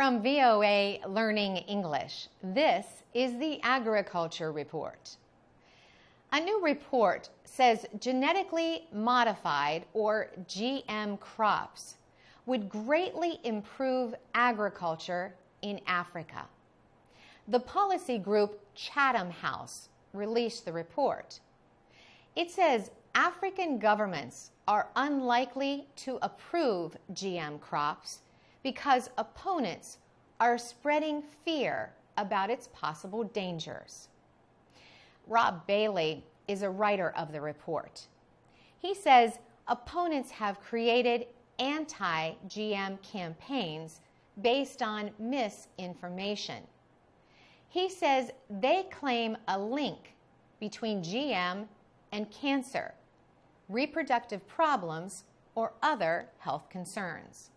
From VOA Learning English, this is the Agriculture Report. A new report says genetically modified or GM crops would greatly improve agriculture in Africa. The policy group Chatham House released the report. It says African governments are unlikely to approve GM crops because opponents are spreading fear about its possible dangers. Rob Bailey is a writer of the report. He says opponents have created anti-GM campaigns based on misinformation. He says they claim a link between GM and cancer, reproductive problems, or other health concerns.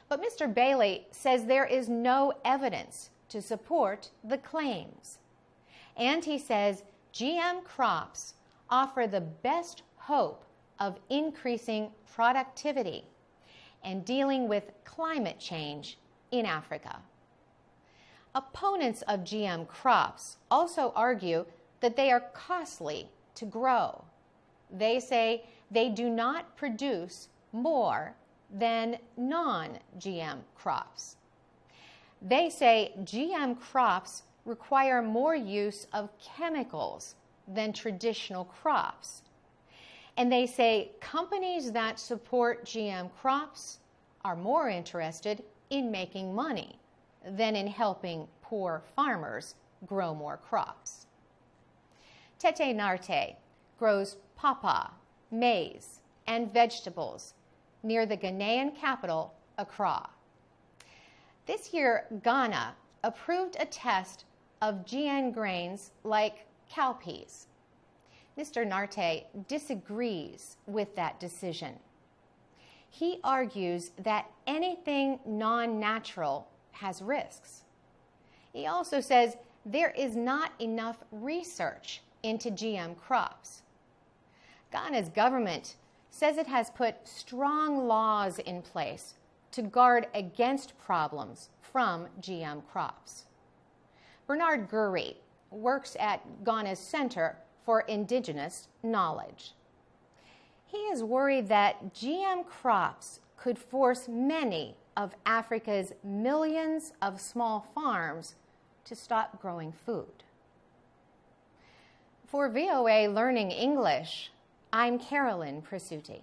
But Mr. Bailey says there is no evidence to support the claims. And he says GM crops offer the best hope of increasing productivity and dealing with climate change in Africa. Opponents of GM crops also argue that they are costly to grow. They say they do not produce more than non-GM crops. They say GM crops require more use of chemicals than traditional crops. And they say companies that support GM crops are more interested in making money than in helping poor farmers grow more crops. Tete Narte grows pawpaw, maize, and vegetables near the Ghanaian capital, Accra. This year, Ghana approved a test of GM grains like cowpeas. Mr. Narte disagrees with that decision. He argues that anything non-natural has risks. He also says there is not enough research into GM crops. Ghana's government says it has put strong laws in place to guard against problems from GM crops. Bernard Guri works at Ghana's Center for Indigenous Knowledge. He is worried that GM crops could force many of Africa's millions of small farms to stop growing food. For VOA Learning English, I'm Carolyn Prasuti.